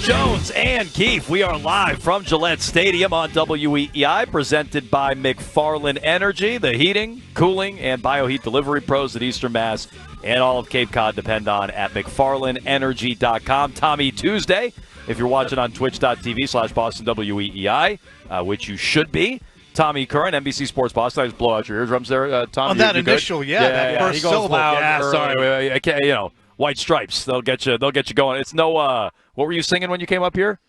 Jones and Keefe. We are live from Gillette Stadium on WEEI, presented by McFarland Energy, the heating, cooling, and bioheat delivery pros at Eastern Mass and all of Cape Cod depend on at McFarlandEnergy.com. Tommy Tuesday, if you're watching on twitch.tv/Boston WEEI, which you should be. Tommy Curran, NBC Sports Boston. I just blow out your eardrums there, Tom. On that initial, that first syllable. Yeah, sorry. I can't, White Stripes. They'll get you going. It's no, what were you singing when you came up here?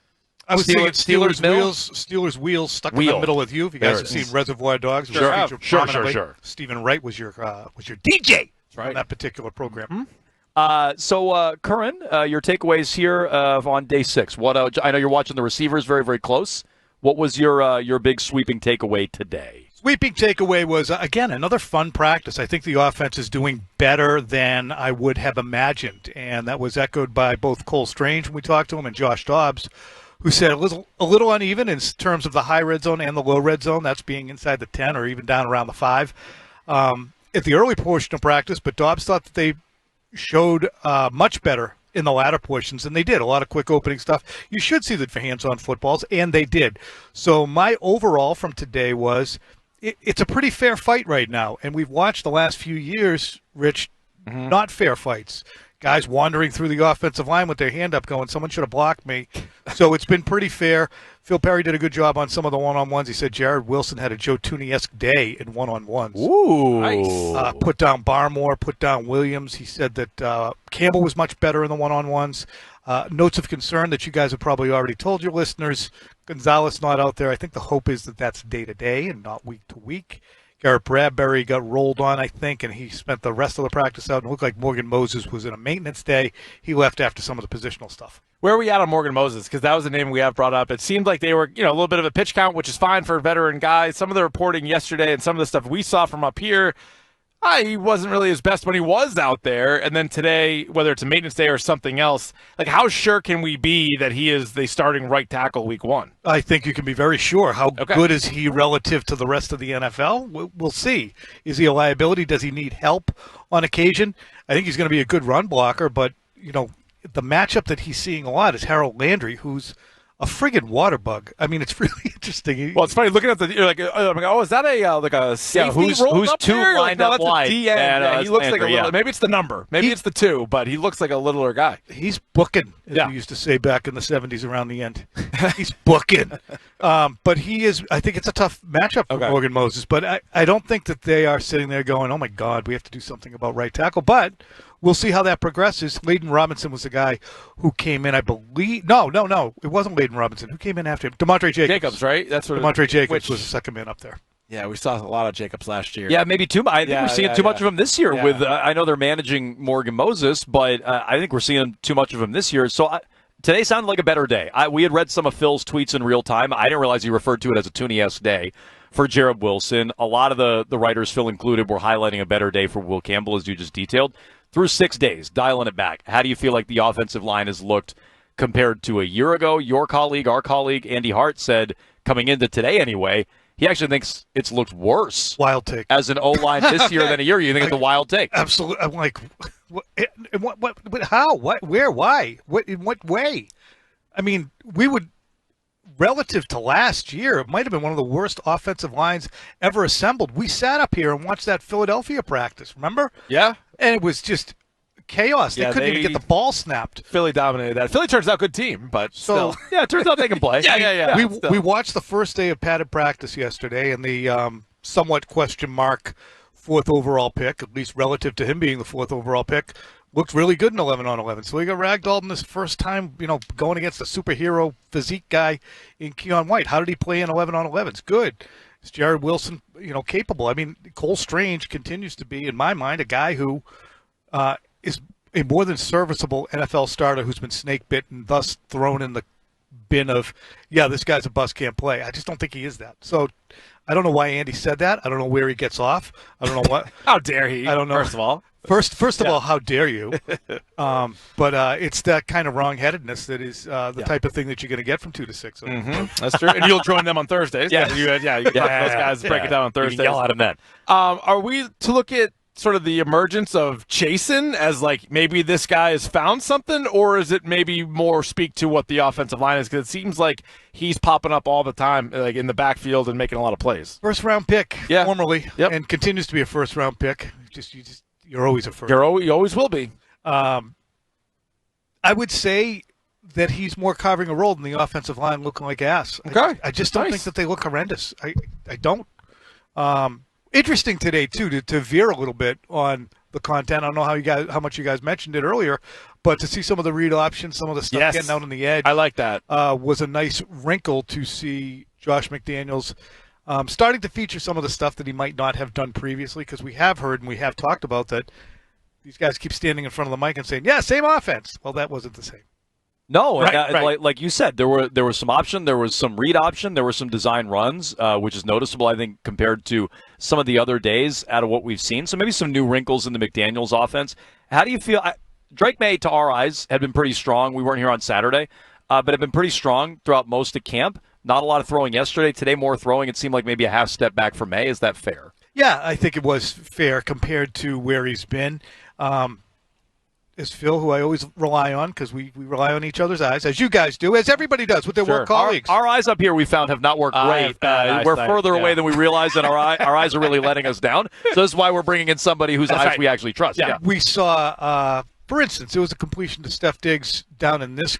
I was singing Steelers Wheels stuck in the middle with you. If you guys have seen Reservoir Dogs, Sure. Stephen Wright was your DJ on that particular program. Curran, your takeaways here on day 6. What I know you're watching the receivers very, very close. What was your big sweeping takeaway today? Sweeping takeaway was, again, another fun practice. I think the offense is doing better than I would have imagined, and that was echoed by both Cole Strange when we talked to him and Josh Dobbs, who said a little uneven in terms of the high red zone and the low red zone. That's being inside the 10 or even down around the 5 at the early portion of practice, but Dobbs thought that they showed much better in the latter portions, and they did. A lot of quick opening stuff. You should see the hands-on footballs, and they did. So my overall from today was it's a pretty fair fight right now, and we've watched the last few years, Rich, not fair fights. Guys wandering through the offensive line with their hand up going, someone should have blocked me. So it's been pretty fair. Phil Perry did a good job on some of the one-on-ones. He said Jared Wilson had a Joe Tooney-esque day in one-on-ones. Ooh. Nice. Put down Barmore, put down Williams. He said that Campbell was much better in the one-on-ones. Notes of concern that you guys have probably already told your listeners. Gonzalez not out there. I think the hope is that that's day-to-day and not week-to-week. Garrett Bradbury got rolled on, I think, and he spent the rest of the practice out. And it looked like Morgan Moses was in a maintenance day. He left after some of the positional stuff. Where are we at on Morgan Moses? Because that was the name we have brought up. It seemed like they were, a little bit of a pitch count, which is fine for veteran guys. Some of the reporting yesterday and some of the stuff we saw from up here, he wasn't really his best when he was out there. And then today, whether it's a maintenance day or something else, like how sure can we be that he is the starting right tackle week 1? I think you can be very sure. How good is he relative to the rest of the NFL? We'll see. Is he a liability? Does he need help on occasion? I think he's going to be a good run blocker, but, the matchup that he's seeing a lot is Harold Landry, who's a friggin' water bug. I mean, it's really interesting. Well, it's funny looking at you're like, is that a safety? Who's up two there? lined up wide? He looks like a little. Maybe it's the number. Maybe it's the 2, but he looks like a littler guy. He's booking, as we used to say back in the 70s around the end. He's booking. But he is. I think it's a tough matchup for Morgan Moses. But I don't think that they are sitting there going, "Oh my God, we have to do something about right tackle." But we'll see how that progresses. Layden Robinson was the guy who came in, I believe. No. It wasn't Layden Robinson. Who came in after him? DeMontre Jacobs. Right? That's what DeMontre Jacobs was the second man up there. Yeah, we saw a lot of Jacobs last year. Yeah, maybe too much. I think we're seeing too much of him this year. Yeah. With I know they're managing Morgan Moses, but I think we're seeing too much of him this year. So today sounded like a better day. We had read some of Phil's tweets in real time. I didn't realize he referred to it as a Tooney-esque day for Jared Wilson. A lot of the writers, Phil included, were highlighting a better day for Will Campbell, as you just detailed. Through 6 days, dialing it back, how do you feel like the offensive line has looked compared to a year ago? Our colleague, Andy Hart, said, coming into today anyway, he actually thinks it's looked worse. Wild take. As an O-line this year than a year. You think it's a wild take? Absolutely. I'm like, what, how? What? Where? Why? In what way? I mean, we would, relative to last year, it might have been one of the worst offensive lines ever assembled. We sat up here and watched that Philadelphia practice, remember? Yeah. And it was just chaos. They couldn't even get the ball snapped. Philly dominated that. Philly turns out a good team, but still. Yeah, it turns out they can play. Yeah. We watched the first day of padded practice yesterday, and the somewhat question mark 4th overall pick, at least relative to him being the 4th overall pick, looked really good in 11-on-11. So he got ragdolled in this first time, going against a superhero physique guy in Keon White. How did he play in 11-on-11? It's good. Is Jared Wilson, capable? I mean, Cole Strange continues to be, in my mind, a guy who is a more than serviceable NFL starter who's been snake bitten, thus thrown in the bin of, this guy's a bust, can't play. I just don't think he is that. So I don't know why Andy said that. I don't know where he gets off. I don't know what. How dare he? I don't know. First of all. First of all, how dare you? But it's that kind of wrong-headedness that is the type of thing that you're going to get from 2 to 6. That's true. And you'll join them on Thursdays. You those guys break it down on Thursdays. You can yell at them then. Are we to look at sort of the emergence of Chasen as like maybe this guy has found something, or is it maybe more speak to what the offensive line is? Because it seems like he's popping up all the time, like in the backfield and making a lot of plays. First round pick, formerly, Yep. and continues to be a first round pick. You're always a first. You always will be. I would say that he's more carving a role than the offensive line looking like ass. Okay. I just don't think that they look horrendous. I don't. Interesting today too to veer a little bit on the content. I don't know how much you guys mentioned it earlier, but to see some of the read options, some of the stuff getting out on the edge, I like that. Was a nice wrinkle to see Josh McDaniels starting to feature some of the stuff that he might not have done previously, because we have heard and we have talked about that these guys keep standing in front of the mic and saying, "Yeah, same offense." Well, that wasn't the same. No, Right. Like you said, there was some option, there was some read option, there were some design runs, which is noticeable, I think, compared to some of the other days out of what we've seen. So maybe some new wrinkles in the McDaniels offense. How do you feel? Drake May, to our eyes, had been pretty strong. We weren't here on Saturday, but had been pretty strong throughout most of camp. Not a lot of throwing yesterday. Today, more throwing. It seemed like maybe a half step back for May. Is that fair? Yeah, I think it was fair compared to where he's been. Is Phil, who I always rely on, because we rely on each other's eyes, as you guys do, as everybody does with their work colleagues. Our eyes up here, we found, have not worked great. We're further away than we realize, and our eyes are really letting us down. So this is why we're bringing in somebody whose eyes we actually trust. Yeah. We saw, for instance, it was a completion to Steph Diggs down in this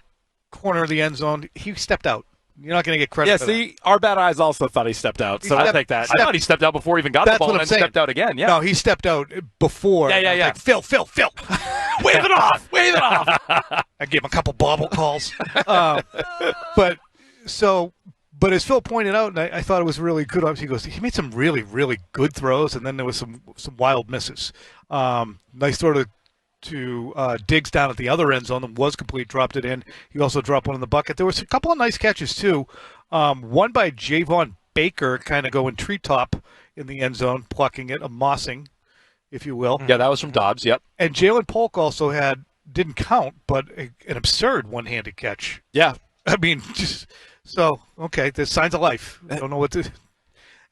corner of the end zone. He stepped out. You're not going to get credit for that. Our bad eyes also thought he stepped out, so I'll take that. I thought he stepped out before he even got the ball, and then stepped out again. Yeah. No, he stepped out before. Yeah. Like, Phil. Wave it off. Wave it off. I gave him a couple bobble calls. But as Phil pointed out, and I thought it was really good. He goes, he made some really, really good throws, and then there was some wild misses. Nice throw to Diggs down at the other end zone that was complete, dropped it in. He also dropped one in the bucket. There was a couple of nice catches, too. One by Javon Baker, kind of going treetop in the end zone, plucking it, a mossing, if you will. Yeah, that was from Dobbs, yep. And Jalen Polk also didn't count, but an absurd one-handed catch. Yeah. I mean, okay, there's signs of life. I don't know what to.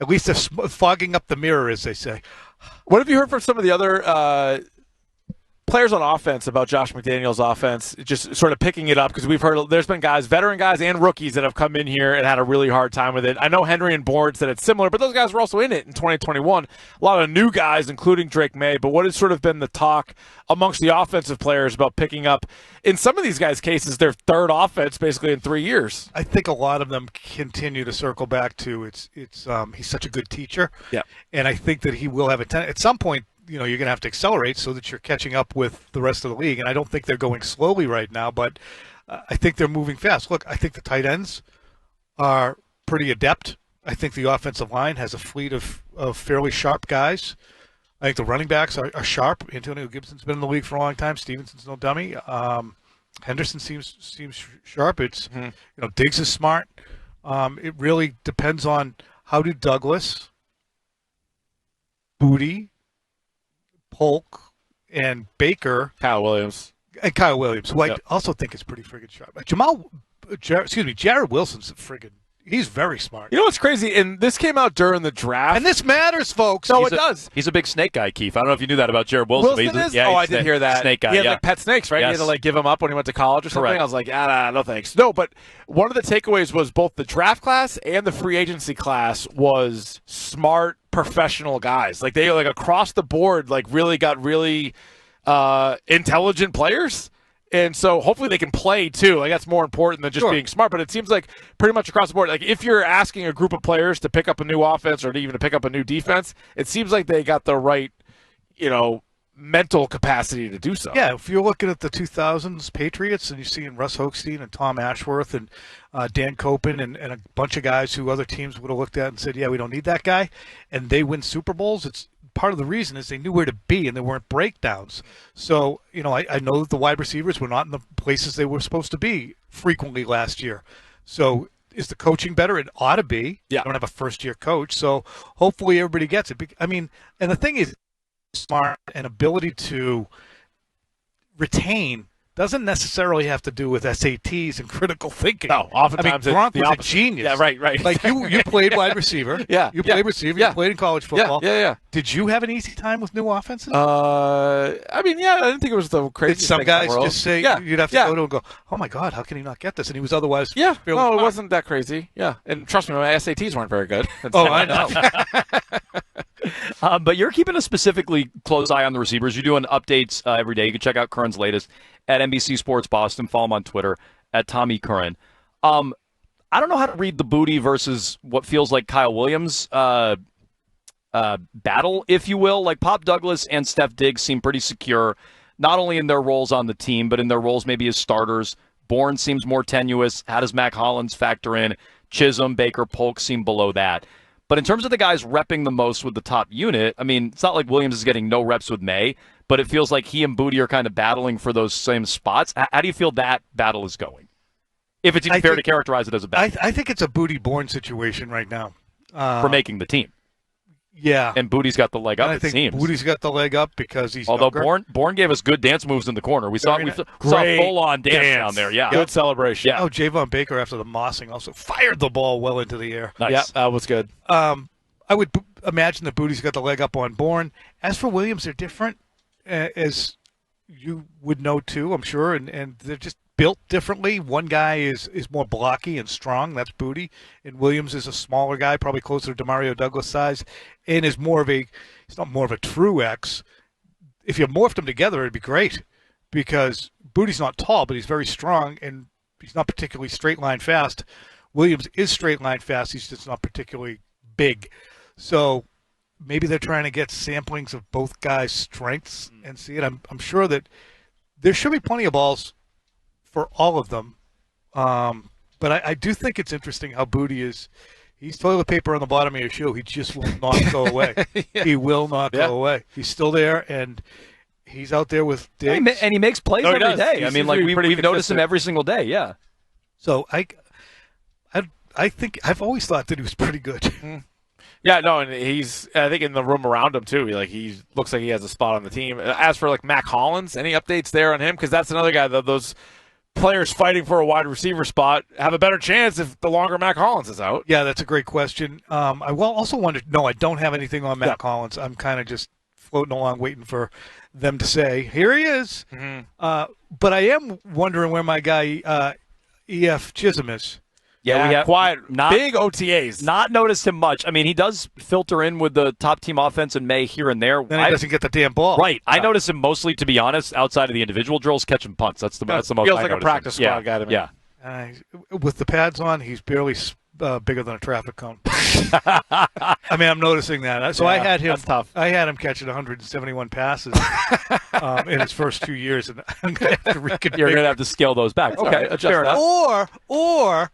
At least they're fogging up the mirror, as they say. What have you heard from some of the other players on offense about Josh McDaniels' offense, just sort of picking it up? Because we've heard there's been guys, veteran guys and rookies, that have come in here and had a really hard time with it. I know Henry and Bourne said it's similar, but those guys were also in it in 2021. A lot of new guys, including Drake May. But what has sort of been the talk amongst the offensive players about picking up, in some of these guys' cases, their third offense basically in 3 years? I think a lot of them continue to circle back to he's such a good teacher. Yeah. And I think that he will have at some point, you're going to have to accelerate so that you're catching up with the rest of the league. And I don't think they're going slowly right now, but I think they're moving fast. Look, I think the tight ends are pretty adept. I think the offensive line has a fleet of fairly sharp guys. I think the running backs are sharp. Antonio Gibson's been in the league for a long time. Stevenson's no dummy. Henderson seems sharp. It's Diggs is smart. It really depends on how do Douglas, Booty, Polk, and Baker, Kyle Williams, who I also think is pretty friggin' sharp. Jared Wilson's he's very smart. You know what's crazy? And this came out during the draft. And this matters, folks. No, it does. He's a big snake guy, Keefe. I don't know if you knew that about Jared Wilson. Wilson is? Yeah, I did hear that. Snake guy, he had like pet snakes, right? Yes. He had to give him up when he went to college or something. Correct. I was like, no thanks. No, but one of the takeaways was both the draft class and the free agency class was smart, professional guys. Like they across the board, really got really intelligent players. And so hopefully they can play too. That's more important than just being smart. But it seems like pretty much across the board, if you're asking a group of players to pick up a new offense or even to pick up a new defense, it seems like they got the right, mental capacity to do so. Yeah, if you're looking at the 2000s Patriots and you're seeing Russ Hochstein and Tom Ashworth and Dan Copen and a bunch of guys who other teams would have looked at and said, yeah, we don't need that guy, and they win Super Bowls, it's part of the reason is they knew where to be and there weren't breakdowns. So, I know that the wide receivers were not in the places they were supposed to be frequently last year. So is the coaching better? It ought to be. Yeah. I don't have a first-year coach, so hopefully everybody gets it. And the thing is, smart and ability to retain doesn't necessarily have to do with SATs and critical thinking. No, oftentimes I mean, Gronk the was a opposite. genius. Yeah, right. Like you played wide receiver. Yeah, You played receiver. yeah. You played in college football. Yeah. Did you have an easy time with new offenses? I mean, I didn't think it was the Did craziest some thing in the guys world. just say you'd have to go to and go, oh my God, how can he not get this? And he was otherwise fairly No, smart. it wasn't that crazy. Yeah, and trust me, my SATs weren't very good. Oh, I know. But you're keeping a specifically close eye on the receivers. You're doing updates every day. You can check out Curran's latest at NBC Sports Boston. Follow him on Twitter at Tommy Curran. I don't know how to read the Booty versus what feels like Kyle Williams battle, if you will. Like Pop Douglas and Steph Diggs seem pretty secure, not only in their roles on the team, but in their roles maybe as starters. Bourne seems more tenuous. How does Mac Hollins factor in? Chisholm, Baker, Polk seem below that. But in terms of the guys repping the most with the top unit, I mean, it's not like Williams is getting no reps with May, but it feels like he and Booty are kind of battling for those same spots. How do you feel that battle is going? If it's even fair to characterize it as a battle. I think it's a Booty-Bourne situation right now. For making the team. Yeah. And Booty's got the leg up, I think it seems. Booty's got the leg up because he's Although younger. Bourne gave us good dance moves in the corner. We saw full-on dance down there. Yeah. Good celebration. Yeah. Oh, Javon Baker after the mossing also fired the ball well into the air. Nice. Yeah, that was good. I would imagine that Booty's got the leg up on Bourne. As for Williams, they're different, as you would know too, I'm sure, and they're just built differently. One guy is more blocky and strong. That's Booty. And Williams is a smaller guy, probably closer to Demario Douglas size, and is he's not more of a true X. If you morphed them together, it'd be great because Booty's not tall, but he's very strong, and he's not particularly straight line fast. Williams is straight line fast. He's just not particularly big. So maybe they're trying to get samplings of both guys' strengths and see it. I'm sure that there should be plenty of balls for all of them. But I do think it's interesting how Booty is. He's toilet paper on the bottom of your shoe. He just will not go away. He will not go away. He's still there, and he's out there with Diggs. And he makes plays every day. I mean, like we've noticed him every single day. Yeah. So I think I've always thought that he was pretty good. Yeah, no, and I think in the room around him too, he looks like he has a spot on the team. As for Mac Hollins, any updates there on him? Because that's another guy that those players fighting for a wide receiver spot have a better chance if the longer Mac Hollins is out. Yeah, that's a great question. I also wondered. No, I don't have anything on Mac Hollins. I'm kind of just floating along, waiting for them to say, "Here he is." Mm-hmm. But I am wondering where my guy E.F. Chisholm is. Yeah, we have big OTAs. Not noticed him much. I mean, he does filter in with the top team offense in May here and there. Then he doesn't get the damn ball. Right. I notice him mostly, to be honest, outside of the individual drills, catching punts. That's the most. Feels like a practice squad guy to me. Yeah. With the pads on, he's barely bigger than a traffic cone. I mean, I'm noticing that. So I had him. That's tough. I had him catching 171 passes in his first 2 years, and I'm going to have to reconfigure. You're going to have to scale those back. Okay, fair enough. Or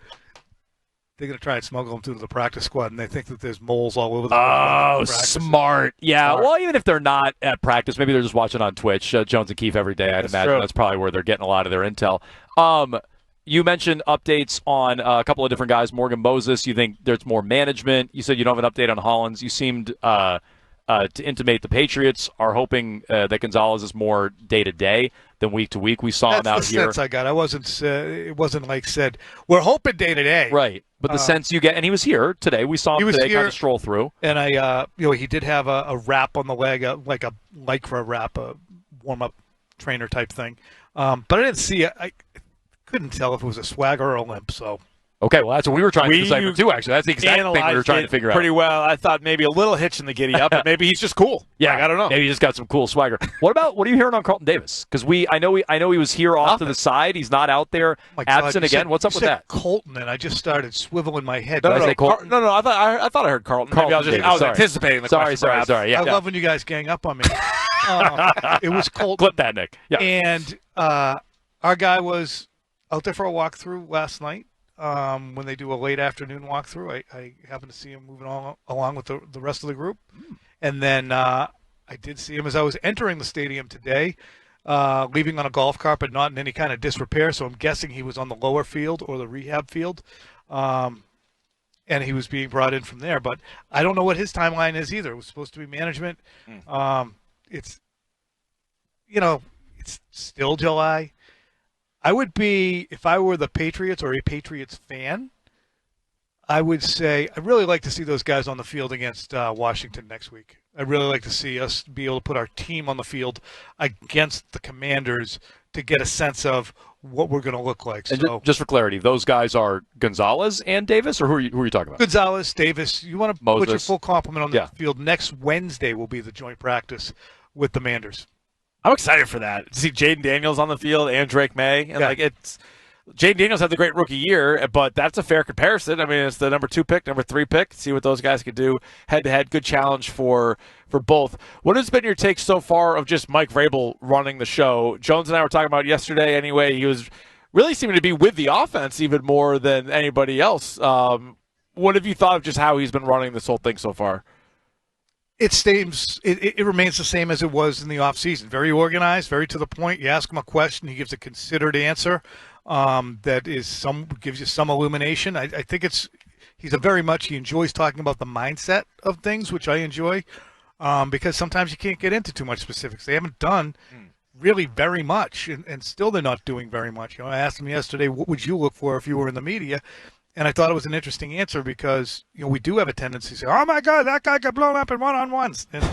they're going to try and smuggle them through to the practice squad, and they think that there's moles all over the Oh, smart. Yeah, well, even if they're not at practice, maybe they're just watching on Twitch, Jones and Keefe every day. I'd imagine that's probably where they're getting a lot of their intel. You mentioned updates on a couple of different guys. Morgan Moses, you think there's more management. You said you don't have an update on Hollins. You seemed to intimate the Patriots are hoping that Gonzalez is more day-to-day than week-to-week. We saw him out here. That's the sense I got. It wasn't like said, we're hoping day-to-day. Right. But the sense you get, and he was here today. We saw him today kind of stroll through. And he did have a wrap on the leg, like a Lycra wrap, a warm-up trainer type thing. But I didn't see it. I couldn't tell if it was a swagger or a limp, so. Okay, well, that's what we were trying to decipher, too, actually. That's the exact thing we were trying to figure out. Pretty well. I thought maybe a little hitch in the giddy up, but maybe he's just cool. Yeah, I don't know. Maybe he just got some cool swagger. What are you hearing on Carlton Davis? Because I know he was here off to the side. He's not out there, absent again. What's up with that? Colton, and I just started swiveling my head. No, I thought I heard Carlton. Maybe I was anticipating the question. Sorry. Yeah, I love when you guys gang up on me. It was Colton. Clip that, Nick. Yeah. And our guy was out there for a walkthrough last night. When they do a late afternoon walkthrough, I happened to see him moving along with the rest of the group. And then I did see him as I was entering the stadium today, leaving on a golf cart, but not in any kind of disrepair. So I'm guessing he was on the lower field or the rehab field. And he was being brought in from there. But I don't know what his timeline is either. It was supposed to be management. It's still July. I would be, if I were the Patriots or a Patriots fan, I would say I'd really like to see those guys on the field against Washington next week. I'd really like to see us be able to put our team on the field against the Commanders to get a sense of what we're going to look like. And So, just for clarity, those guys are Gonzalez and Davis, or who are you talking about? Gonzalez, Davis, you want to put your Moses. full complement on the Yeah. field. Next Wednesday will be the joint practice with the Manders. I'm excited for that. To see Jaden Daniels on the field and Drake May. And it's Jaden Daniels had the great rookie year, but that's a fair comparison. I mean, it's the number 2 pick, number 3 pick. See what those guys could do head to head. Good challenge for both. What has been your take so far of just Mike Vrabel running the show? Jones and I were talking about yesterday anyway. He was really seeming to be with the offense even more than anybody else. What have you thought of just how he's been running this whole thing so far? It remains the same as it was in the offseason. Very organized, very to the point. You ask him a question, he gives a considered answer that gives you some illumination. I think he enjoys talking about the mindset of things, which I enjoy, because sometimes you can't get into too much specifics. They haven't done really very much, and still they're not doing very much. I asked him yesterday, what would you look for if you were in the media? And I thought it was an interesting answer because we do have a tendency to say, "Oh my God, that guy got blown up in one-on-ones." And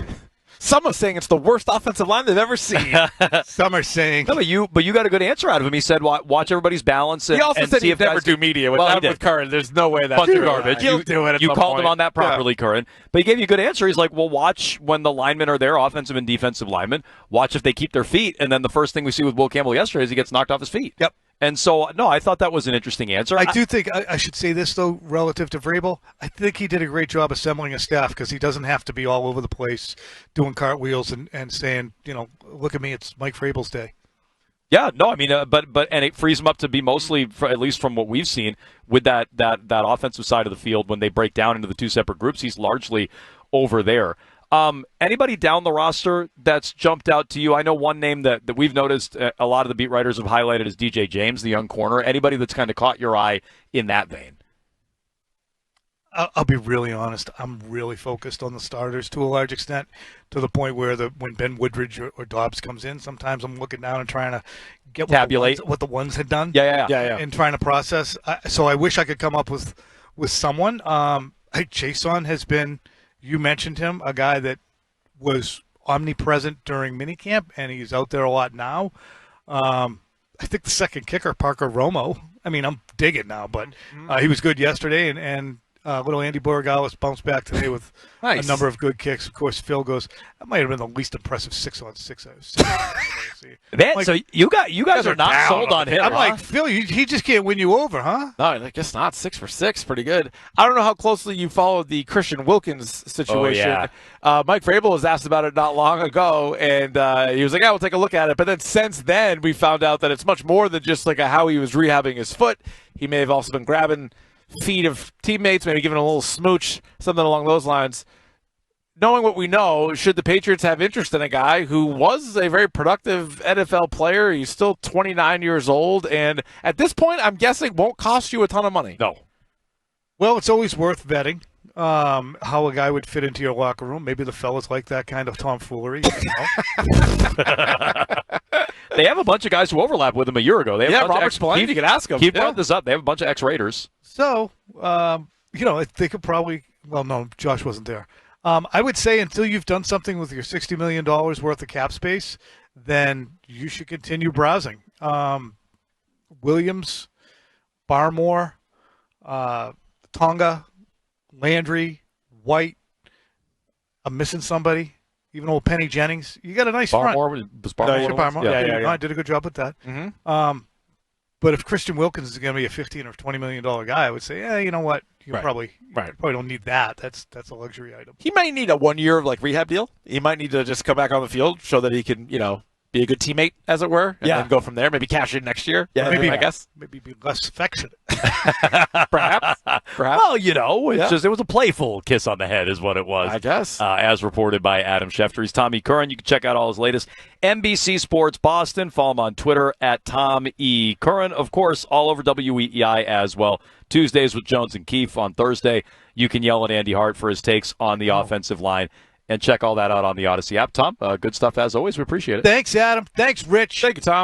Some are saying it's the worst offensive line they've ever seen. some are saying, No, but you got a good answer out of him. He said, "Watch everybody's balance." And, He also and said see he'd if never guys do can-" media Well, he did. with Curran. There's no way that's Bunch of true. garbage. He'll do it at You some called point. him on that properly, Curran. But he gave you a good answer. He's like, well, watch when the linemen are there, offensive and defensive linemen. Watch if they keep their feet. And then the first thing we see with Will Campbell yesterday is he gets knocked off his feet. Yep. And so, no, I thought that was an interesting answer. I do think I should say this, though, relative to Vrabel. I think he did a great job assembling a staff because he doesn't have to be all over the place doing cartwheels and saying, look at me, it's Mike Vrabel's day. Yeah, no, I mean, but it frees him up to be mostly, at least from what we've seen, with that offensive side of the field when they break down into the 2 separate groups. He's largely over there. Anybody down the roster that's jumped out to you? I know one name that we've noticed a lot of the beat writers have highlighted is DJ James, the young corner. Anybody that's kind of caught your eye in that vein? I'll be really honest. I'm really focused on the starters to a large extent, to the point where when Ben Woodridge or Dobbs comes in, sometimes I'm looking down and trying to get Tabulate what the ones had done. Yeah. And trying to process. So I wish I could come up with someone. Chason has been. You mentioned him, a guy that was omnipresent during minicamp, and he's out there a lot now. I think the second kicker, Parker Romo. I mean, I'm digging now, but he was good yesterday, and little Andy Borregales bounced back today with Nice. a number of good kicks. Of course, Phil goes, that might have been the least impressive 6-on-6 I've seen. Man, Like, so you guys are not down sold on him. I'm huh? like, Phil, he just can't win you over, huh? No, I guess not. 6 for 6, pretty good. I don't know how closely you followed the Christian Wilkins situation. Oh, yeah. Mike Vrabel was asked about it not long ago, and he was like, "Yeah, we'll take a look at it." But then since then, we found out that it's much more than just like how he was rehabbing his foot. He may have also been grabbing feet of teammates, maybe giving a little smooch, something along those lines. Knowing what we know, should the Patriots have interest in a guy who was a very productive NFL player? He's still 29 years old, and at this point, I'm guessing won't cost you a ton of money. No. Well, it's always worth vetting how a guy would fit into your locker room. Maybe the fellas like that kind of tomfoolery. They have a bunch of guys who overlap with him a year ago. They have a bunch Robert of Spillane, you can ask him. Keith brought this up. They have a bunch of ex-Raiders. So, they could probably – well, no, Josh wasn't there. I would say until you've done something with your $60 million worth of cap space, then you should continue browsing. Williams, Barmore, Tonga, Landry, White. I'm missing somebody. Even old Penny Jennings. You got a nice front. Was Barmore? Sure, Barmore. Yeah. I did a good job with that. Mm-hmm. But if Christian Wilkins is going to be a $15 or $20 million guy, I would say, yeah, you know what? You probably don't need that. That's a luxury item. He might need a 1 year of rehab deal. He might need to just come back on the field, show that he can, be a good teammment, as it were, and then go from there. Maybe cash in next year. Yeah, maybe, I guess. Maybe be less affectionate. Perhaps. Well, it's a playful kiss on the head is what it was. I guess. As reported by Adam Schefter. He's Tommy Curran. You can check out all his latest NBC Sports Boston. Follow him on Twitter at Tom E. Curran. Of course, all over WEEI as well. Tuesdays with Jones and Keefe. On Thursday, you can yell at Andy Hart for his takes on the offensive line. And check all that out on the Odyssey app. Tom, good stuff as always. We appreciate it. Thanks, Adam. Thanks, Rich. Thank you, Tom.